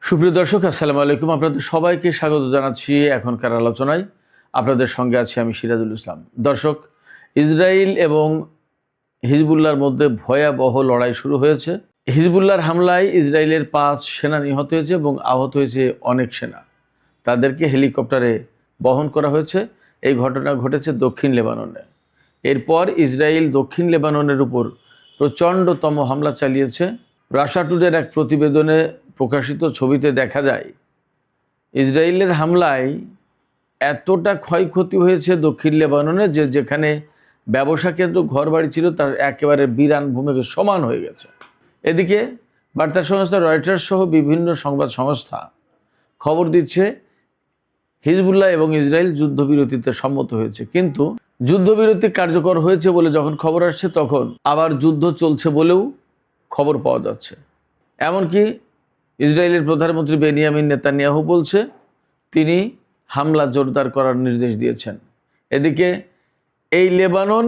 সুপ্রিয় দর্শক, আসসালামু আলাইকুম। আপনাদের সবাইকে স্বাগত জানাচ্ছি এখনকার আলোচনায়। আপনাদের সঙ্গে আছি আমি সিরাজুল ইসলাম। দর্শক, ইসরায়েল এবং হিজবুল্লাহর মধ্যে ভয়াবহ লড়াই শুরু হয়েছে। হিজবুল্লাহর হামলায় ইসরায়েলের 5 সেনা নিহত হয়েছে এবং আহত হয়েছে অনেক সেনা। তাদেরকে হেলিকপ্টারে বহন করা হয়েছে। এই ঘটনা ঘটেছে দক্ষিণ লেবাননে। এরপর ইসরায়েল দক্ষিণ লেবাননের উপর প্রচণ্ডতম হামলা চালিয়েছে। রাশা টুডের এক প্রতিবেদনে প্রকাশিত ছবিতে দেখা যায় ইসরায়েলের হামলায় এতটা ক্ষয়ক্ষতি হয়েছে দক্ষিণ লেবাননে যে যেখানে ব্যবসা কেন্দ্র ঘরবাড়ি ছিল তার একেবারে বিরান ভূমিকে সমান হয়ে গেছে। এদিকে বার্তা সংস্থা রয়টার্স সহ বিভিন্ন সংবাদ সংস্থা খবর দিচ্ছে হিজবুল্লাহ এবং ইসরায়েল যুদ্ধবিরতিতে সম্মত হয়েছে, কিন্তু যুদ্ধবিরতি কার্যকর হয়েছে বলে যখন খবর আসছে তখন আবার যুদ্ধ চলছে বলেও খবর পাওয়া যাচ্ছে। এমনকি ইসরায়েলের প্রধানমন্ত্রী বেনিয়ামিন নেতানিয়াহু বলছে তিনি হামলা জোরদার করার নির্দেশ দিয়েছেন। এদিকে এই লেবানন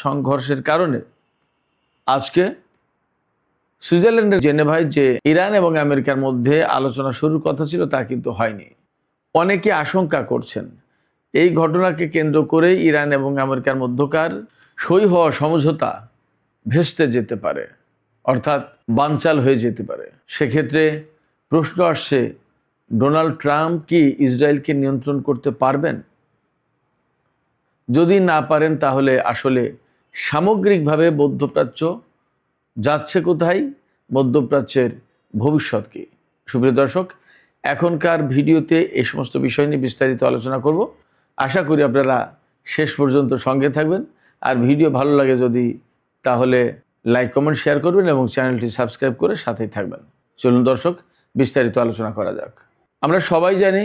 সংঘর্ষের কারণে আজকে সুইজারল্যান্ডের জেনেভায় যে ইরান এবং আমেরিকার মধ্যে আলোচনা শুরুর কথা ছিল তা কিন্তু হয়নি। অনেকে আশঙ্কা করছেন এই ঘটনাকে কেন্দ্র করে ইরান এবং আমেরিকার মধ্যকার সই হওয়া সমঝোতা ভেস্তে যেতে পারে, অর্থাৎ বানচাল হয়ে যেতে পারে। সেক্ষেত্রে প্রশ্ন আসছে, ডোনাল্ড ট্রাম্প কি ইসরায়েলকে নিয়ন্ত্রণ করতে পারবেন? যদি না পারেন তাহলে আসলে সামগ্রিকভাবে মধ্যপ্রাচ্য যাচ্ছে কোথায়, মধ্যপ্রাচ্যের ভবিষ্যৎ কি? সুপ্রিয় দর্শক, এখনকার ভিডিওতে এই সমস্ত বিষয় নিয়ে বিস্তারিত আলোচনা করব। আশা করি আপনারা শেষ পর্যন্ত সঙ্গে থাকবেন। আর ভিডিও ভালো লাগে যদি তাহলে লাইক কমেন্ট শেয়ার করবেন এবং চ্যানেলটি সাবস্ক্রাইব করে সাথেই থাকবেন। চলুন দর্শক, বিস্তারিত আলোচনা করা যাক। আমরা সবাই জানি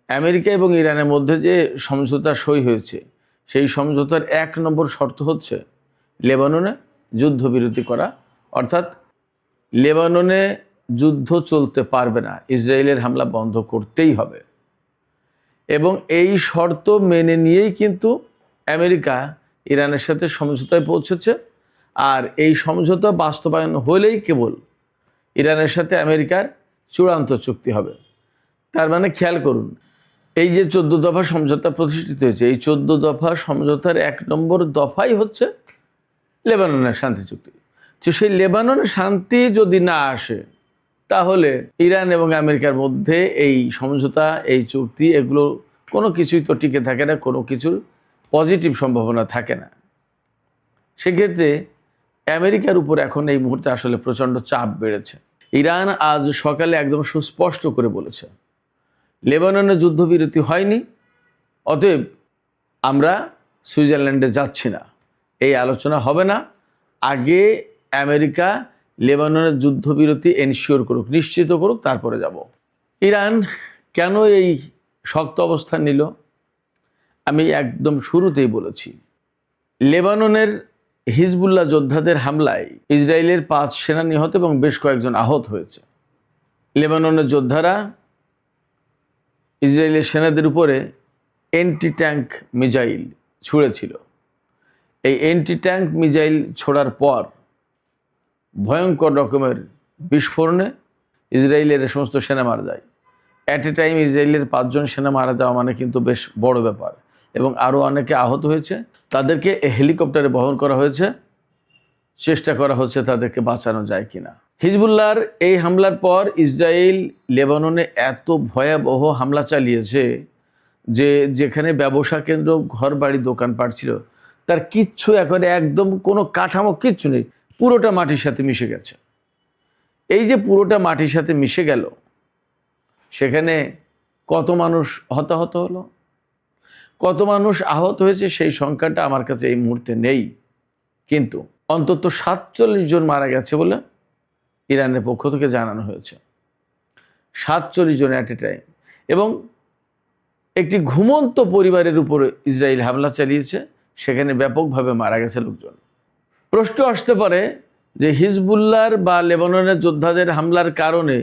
আমেরিকা এবং ইরানের মধ্যে যে সমঝোতা সই হয়েছে সেই সমঝোতার 1 নম্বর শর্ত হচ্ছে লেবাননে যুদ্ধবিরতি করা, অর্থাৎ লেবাননে যুদ্ধ চলতে পারবে না, ইসরায়েলের হামলা বন্ধ করতেই হবে। এবং এই শর্ত মেনে নিয়েই কিন্তু আমেরিকা ইরানের সাথে সমঝোতায় পৌঁছেছে। আর এই সমঝোতা বাস্তবায়ন হলেই কেবল ইরানের সাথে আমেরিকার চূড়ান্ত চুক্তি হবে। তার মানে খেয়াল করুন, এই যে 14 দফা সমঝোতা প্রতিষ্ঠিত হয়েছে, এই 14 দফা সমঝোতার 1 নম্বর দফাই হচ্ছে লেবাননের শান্তি চুক্তি। তো সেই লেবাননের শান্তি যদি না আসে তাহলে ইরান এবং আমেরিকার মধ্যে এই সমঝোতা, এই চুক্তি, এগুলো কোনো কিছুই তো টিকে থাকে না, কোনো কিছুর পজিটিভ সম্ভাবনা থাকে না। সেক্ষেত্রে আমেরিকার উপর এখন এই মুহূর্তে আসলে প্রচণ্ড চাপ বেড়েছে। ইরান আজ সকালে একদম সুস্পষ্ট করে বলেছে লেবাননে যুদ্ধবিরতি হয়নি, অতএব আমরা সুইজারল্যান্ডে যাচ্ছি না, এই আলোচনা হবে না। আগে আমেরিকা লেবাননের যুদ্ধবিরতি এনশিওর করুক, নিশ্চিত করুক, তারপরে যাব। ইরান কেন এই শক্ত অবস্থান নিল? আমি একদম শুরুতেই বলেছি, লেবাননের হিজবুল্লাহ যোদ্ধাদের হামলায় ইসরায়েলের 5 সেনা নিহত এবং বেশ কয়েকজন আহত হয়েছে। লেবাননের যোদ্ধারা ইসরায়েলের সেনাদের উপরে অ্যান্টি ট্যাঙ্ক মিসাইল ছুঁড়েছিল। এই অ্যান্টি ট্যাঙ্ক মিসাইল ছোড়ার পর ভয়ঙ্কর রকমের বিস্ফোরণে ইসরায়েলের সমস্ত সেনা মারা যায়। অ্যাট এ টাইম ইসরায়েলের 5 জন সেনা মারা যাওয়া মানে কিন্তু বেশ বড় ব্যাপার, এবং আরও অনেকে আহত হয়েছে। তাদেরকে হেলিকপ্টারে বহন করা হয়েছে, চেষ্টা করা হচ্ছে তাদেরকে বাঁচানো যায় কিনা। হিজবুল্লাহর এই হামলার পর ইসরায়েল লেবাননে এত ভয়াবহ হামলা চালিয়েছে যে যেখানে ব্যবসা কেন্দ্র, ঘর বাড়ি, দোকানপাট ছিল তার কিচ্ছু এখন একদম কোনো কাঠামো কিচ্ছু নেই, পুরোটা মাটির সাথে মিশে গেছে। এই যে পুরোটা মাটির সাথে মিশে গেল, সেখানে কত মানুষ হতাহত হলো, কত মানুষ আহত হয়েছে সেই সংখ্যাটা আমার কাছে এই মুহূর্তে নেই, কিন্তু অন্তত 47 জন মারা গেছে বলে ইরানের পক্ষ থেকে জানানো হয়েছে। 47 জন অ্যাট এ টাইম। এবং একটি ঘুমন্ত পরিবারের উপরে ইসরায়েল হামলা চালিয়েছে, সেখানে ব্যাপকভাবে মারা গেছে লোকজন। প্রশ্ন আসতে পারে যে হিজবুল্লাহর বা লেবাননের যোদ্ধাদের হামলার কারণে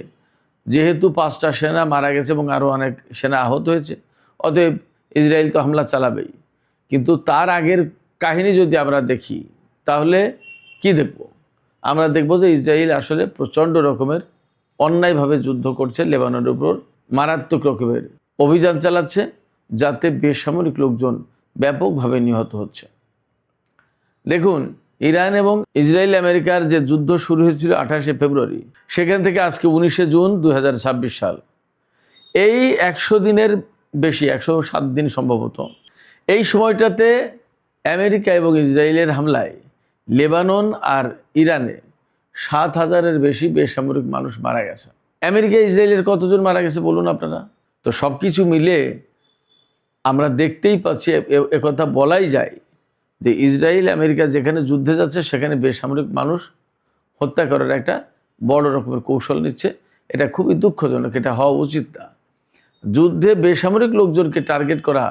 যেহেতু 5টা সেনা মারা গেছে এবং আরও অনেক সেনা আহত হয়েছে, অতএব ইসরায়েল তো হামলা চালাবেই। কিন্তু তার আগের কাহিনী যদি আমরা দেখি তাহলে কি দেখব? আমরা দেখব যে ইসরায়েল আসলে প্রচণ্ড রকমের অন্যায়ভাবে যুদ্ধ করছে, লেবাননের উপর মারাত্মক রকমের অভিযান চালাচ্ছে, যাতে বেসামরিক লোকজন ব্যাপকভাবে নিহত হচ্ছে। দেখুন, ইরান এবং ইসরায়েল আমেরিকার যে যুদ্ধ শুরু হয়েছিল 28শে ফেব্রুয়ারি, সেখান থেকে আজকে 19শে জুন 2026 সাল, এই 100 দিনের বেশি, 107 দিন সম্ভবত, এই সময়টাতে আমেরিকা এবং ইসরায়েলের হামলায় লেবানন আর ইরানে 7,000-এর বেশি বেসামরিক মানুষ মারা গেছে। আমেরিকা ইসরায়েলের কতজন মারা গেছে বলুন আপনারা? তো সব কিছু মিলে আমরা দেখতেই পাচ্ছি, একথা বলাই যায় যে ইসরায়েল আমেরিকা যেখানে যুদ্ধে যাচ্ছে সেখানে বেসামরিক মানুষ হত্যা করার একটা বড় রকমের কৌশল নিচ্ছে। এটা খুবই দুঃখজনক, এটা হওয়া উচিত না। যুদ্ধে বেসামরিক লোকজনকে টার্গেট করা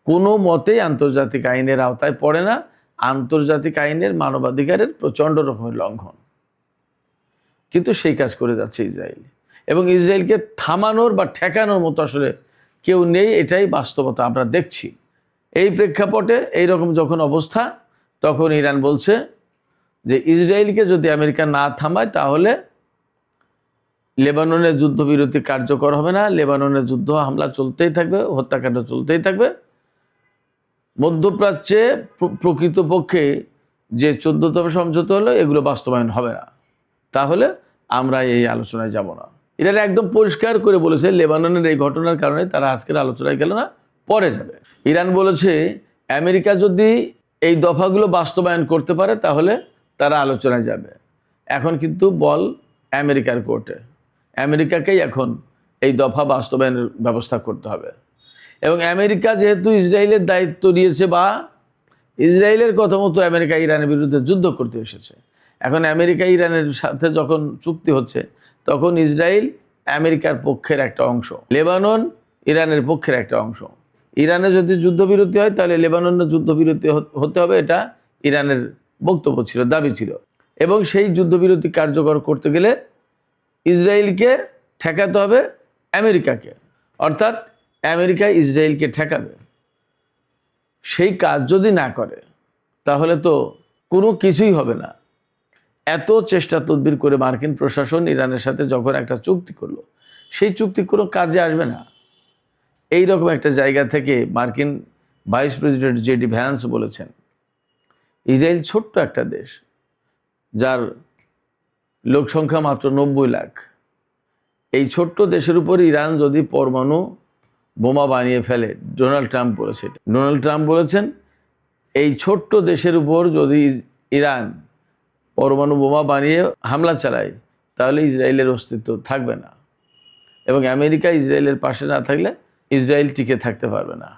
কোনো মতেই আন্তর্জাতিক আইনের আওতায় পড়ে না, আন্তর্জাতিক আইনের মানবাধিকারের প্রচণ্ড রকমের লঙ্ঘন। কিন্তু সেই কাজ করে যাচ্ছে ইসরায়েল, এবং ইসরায়েলকে থামানোর বা ঠেকানোর মতো আসলে কেউ নেই, এটাই বাস্তবতা আমরা দেখছি। এই প্রেক্ষাপটে এইরকম যখন অবস্থা, তখন ইরান বলছে যে ইসরায়েলকে যদি আমেরিকা না থামায় তাহলে লেবাননের যুদ্ধবিরতি কার্যকর হবে না, লেবাননের যুদ্ধ হামলা চলতেই থাকবে, হত্যাকাণ্ড চলতেই থাকবে। মধ্যপ্রাচ্যে প্রকৃতপক্ষে যে 14তম সমঝোতা হলো, এগুলো বাস্তবায়ন হবে না, তাহলে আমরা এই আলোচনায় যাব না। ইরান একদম পরিষ্কার করে বলেছে লেবাননের এই ঘটনার কারণে তারা আজকের আলোচনায় গেল না, পরে যাবে। ইরান বলেছে আমেরিকা যদি এই দফাগুলো বাস্তবায়ন করতে পারে তাহলে তারা আলোচনায় যাবে। এখন কিন্তু বল আমেরিকার কোর্টে, আমেরিকাকেই এখন এই দফা বাস্তবায়নের ব্যবস্থা করতে হবে। এবং আমেরিকা যেহেতু ইসরায়েলের দায়িত্ব নিয়েছে, বা ইসরায়েলের কথা মতো আমেরিকা ইরানের বিরুদ্ধে যুদ্ধ করতে এসেছে, এখন আমেরিকা ইরানের সাথে যখন চুক্তি হচ্ছে, তখন ইসরায়েল আমেরিকার পক্ষের একটা অংশ, লেবানন ইরানের পক্ষের একটা অংশ। ইরানে যদি যুদ্ধবিরতি হয় তাহলে লেবাননের যুদ্ধবিরতি হতে হবে, এটা ইরানের বক্তব্য ছিল, দাবি ছিল। এবং সেই যুদ্ধবিরতি কার্যকর করতে গেলে ইসরায়েলকে ঠেকাতে হবে আমেরিকাকে, অর্থাৎ আমেরিকা ইসরায়েলকে ঠেকাবে। সেই কাজ যদি না করে তাহলে তো কোনো কিছুই হবে না। এত চেষ্টা তদবির করে মার্কিন প্রশাসন ইরানের সাথে যখন একটা চুক্তি করলো, সেই চুক্তি কোনো কাজে আসবে না। এই রকম একটা জায়গা থেকে মার্কিন ভাইস প্রেসিডেন্ট জেডি ভ্যান্স বলেছেন, ইসরায়েল ছোট্ট একটা দেশ, যার লোক সংখ্যা মাত্র 90 লাখ। এই ছোট্ট দেশের উপর ইরান যদি পরমাণু বোমা বানিয়ে ফেলে, ডোনাল্ড ট্রাম্প বলেছে, ডোনাল্ড ট্রাম্প বলেছেন এই ছোট্ট দেশের উপর যদি ইরান পরমাণু বোমা বানিয়ে হামলা চালায় তাহলে ইসরায়েলের অস্তিত্ব থাকবে না, এবং আমেরিকা ইসরায়েলের পাশে না থাকলে ইসরায়েল টিকে থাকতে পারবে না।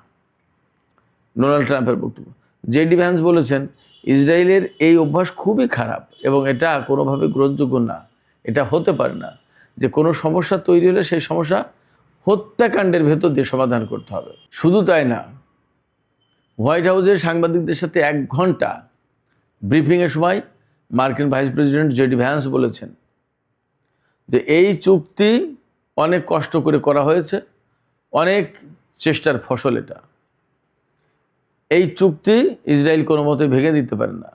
ডোনাল্ড ট্রাম্পের বক্তব্য। জেডি ভ্যান্স বলেছেন ইসরায়েলের এই অভ্যাস খুবই খারাপ এবং এটা কোনোভাবে গ্রহণযোগ্য না। এটা হতে পারে না যে কোনো সমস্যা তৈরি হলে সেই সমস্যা হত্যাকাণ্ডের ভেতর দিয়ে সমাধান করতে হবে। শুধু তাই না, হোয়াইট হাউসের সাংবাদিকদের সাথে 1 ঘন্টা ব্রিফিংয়ের সময় মার্কিন ভাইস প্রেসিডেন্ট জেডি ভ্যান্স বলেছেন যে এই চুক্তি অনেক কষ্ট করে করা হয়েছে, অনেক চেষ্টার ফসল এটা। এই চুক্তি ইসরায়েল কোনো মতে ভেঙে দিতে পারে না,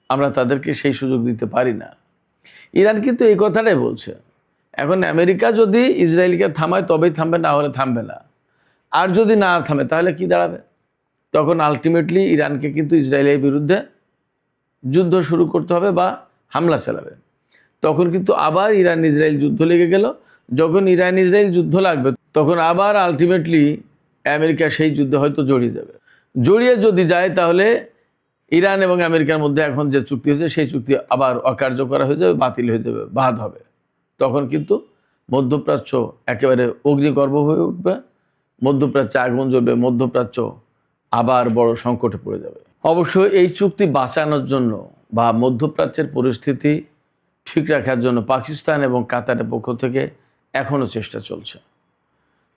আমরা তাদেরকে সেই সুযোগ দিতে পারি না। ইরান কিন্তু এই কথাটাই বলছে। এখন আমেরিকা যদি ইসরায়েলকে থামায় তবেই থামবে, না হলে থামবে না। আর যদি না থামে তাহলে কি দাঁড়াবে? তখন আলটিমেটলি ইরানকে কিন্তু ইসরায়েলের বিরুদ্ধে যুদ্ধ শুরু করতে হবে বা হামলা চালাবে। তখন কিন্তু আবার ইরান ইসরায়েল যুদ্ধ লেগে গেল। যখন ইরান ইসরায়েল যুদ্ধ লাগবে তখন আবার আলটিমেটলি আমেরিকা সেই যুদ্ধে হয়তো জড়িয়ে যাবে। জড়িয়ে যদি যায় তাহলে ইরান এবং আমেরিকার মধ্যে এখন যে চুক্তি হয়েছে সেই চুক্তি আবার অকার্যকর হয়ে যাবে, বাতিল হয়ে যাবে, বাদ হবে। তখন কিন্তু মধ্যপ্রাচ্য একেবারে অগ্নিগর্ভ হয়ে উঠবে, মধ্যপ্রাচ্যে আগুন জ্বলবে, মধ্যপ্রাচ্য আবার বড় সংকটে পড়ে যাবে। অবশ্য এই চুক্তি বাঁচানোর জন্য বা মধ্যপ্রাচ্যের পরিস্থিতি ঠিক রাখার জন্য পাকিস্তান এবং কাতারের পক্ষ থেকে এখনও চেষ্টা চলছে।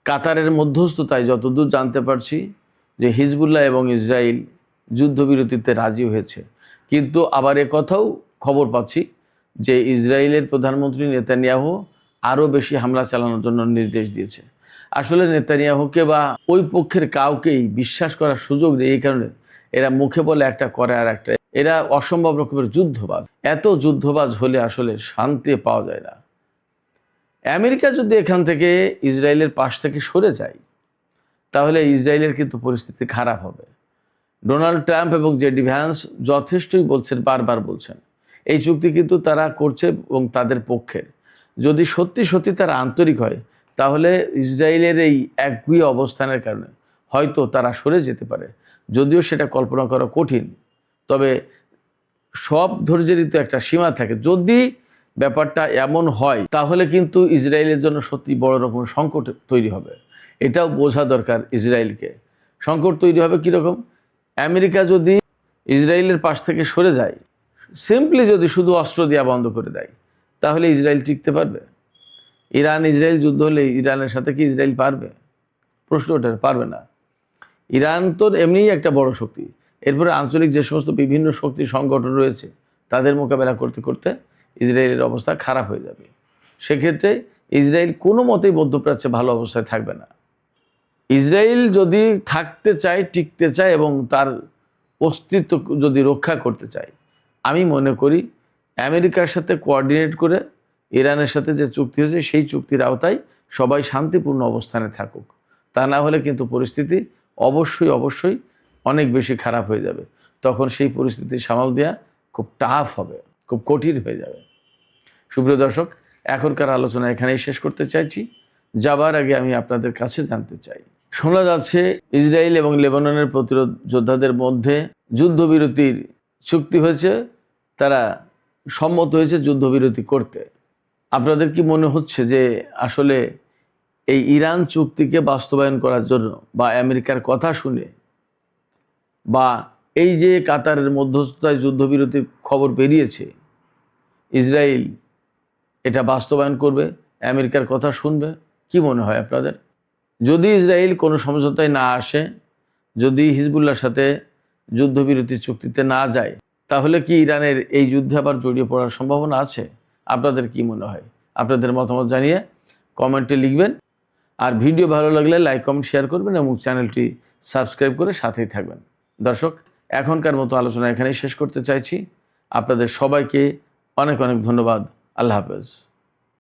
কাতারের মধ্যস্থতায় যতদূর জানতে পারছি যে হিজবুল্লাহ এবং ইসরায়েল যুদ্ধবিরতিতে রাজি হয়েছে, কিন্তু আবার কথাও খবর পাচ্ছি যে ইসরায়েলের প্রধানমন্ত্রী নেতানিয়াহু আরও বেশি হামলা চালানোর জন্য নির্দেশ দিয়েছে। আসলে নেতানিয়াহুকে বা ওই পক্ষের কাউকেই বিশ্বাস করার সুযোগ নেই। এই কারণে এরা মুখে বলে একটা করে আর একটা, এরা অসম্ভব রকমের যুদ্ধবাজ। এত যুদ্ধবাজ হলে আসলে শান্তি পাওয়া যায় না। আমেরিকা যদি এখান থেকে ইসরায়েলের পাশ থেকে সরে যায় তাহলে ইসরায়েলের কিন্তু পরিস্থিতি খারাপ হবে। ডোনাল্ড ট্রাম্প এবং জেডি ভ্যান্স যথেষ্টই বলছেন, বারবার বলছেন এই চুক্তি কিন্তু তারা করছে এবং তাদের পক্ষের। যদি সত্যি সত্যি তারা আন্তরিক হয় তাহলে ইসরায়েলের এই একগুঁয়ে অবস্থানের কারণে হয়তো তারা সরে যেতে পারে, যদিও সেটা কল্পনা করা কঠিন। তবে সব ধৈর্যেরই তো একটা সীমা থাকে। যদি ব্যাপারটা এমন হয় তাহলে কিন্তু ইসরায়েলের জন্য সত্যি বড় রকম সংকট তৈরি হবে। এটাও বোঝা দরকার ইসরায়েলকে। সংকট তৈরি হবে কীরকম? আমেরিকা যদি ইসরায়েলের পাশ থেকে সরে যায়, সিম্পলি যদি শুধু অস্ত্র দেওয়া বন্ধ করে দেয়, তাহলে ইসরায়েল টিকতে পারবে? ইরান ইসরায়েল যুদ্ধ হলে ইরানের সাথে কি ইসরায়েল পারবে? প্রশ্ন ওঠে, পারবে না। ইরান তো এমনিই একটা বড় শক্তি, এরপরে আঞ্চলিক যে সমস্ত বিভিন্ন শক্তি সংগঠন রয়েছে তাদের মোকাবেলা করতে করতে ইসরায়েলের অবস্থা খারাপ হয়ে যাবে। সেক্ষেত্রে ইসরায়েল কোনো মতেই মধ্যপ্রাচ্যে ভালো অবস্থায় থাকবে না। ইসরায়েল যদি থাকতে চায়, টিকতে চায় এবং তার অস্তিত্ব যদি রক্ষা করতে চায়, আমি মনে করি আমেরিকার সাথে কোঅর্ডিনেট করে ইরানের সাথে যে চুক্তি হয়েছে সেই চুক্তির আওতায় সবাই শান্তিপূর্ণ অবস্থানে থাকুক। তা না হলে কিন্তু পরিস্থিতি অবশ্যই অনেক বেশি খারাপ হয়ে যাবে। তখন সেই পরিস্থিতি সামাল দেওয়া খুব টাফ হবে, খুব কঠিন হয়ে যাবে। সুপ্রিয় দর্শক, এখনকার আলোচনা এখানেই শেষ করতে চাইছি। যাবার আগে আমি আপনাদের কাছে জানতে চাই, শোনা যাচ্ছে ইসরায়েল এবং লেবাননের প্রতিরোধ যোদ্ধাদের মধ্যে যুদ্ধবিরতির চুক্তি হয়েছে, তারা সম্মত হয়েছে যুদ্ধবিরতি করতে। আপনাদের কি মনে হচ্ছে যে আসলে এই ইরান চুক্তিকে বাস্তবায়ন করার জন্য বা আমেরিকার কথা শুনে বা এই যে কাতারের মধ্যস্থতায় যুদ্ধবিরতির খবর বেরিয়েছে, ইসরায়েল এটা বাস্তবায়ন করবে, আমেরিকার কথা শুনবে? কি মনে হয় আপনাদের? যদি ইসরায়েল কোনো সমঝোতায় না আসে, যদি হিজবুল্লাহর সাথে যুদ্ধবিরতি চুক্তিতে না যায়, তাহলে কি ইরানের এই যুদ্ধে আবার জড়িয়ে পড়ার সম্ভাবনা আছে? আপনাদের কি মনে হয়? আপনাদের মতামত জানিয়ে কমেন্টে লিখবেন। আর ভিডিও ভালো লাগলে লাইক, কমেন্ট, শেয়ার করবেন এবং চ্যানেলটি সাবস্ক্রাইব করে সাথেই থাকবেন। দর্শক, এখনকার মতো আলোচনা এখানেই শেষ করতে চাইছি। আপনাদের সবাইকে অনেক ধন্যবাদ। আল্লাহ হাফেজ।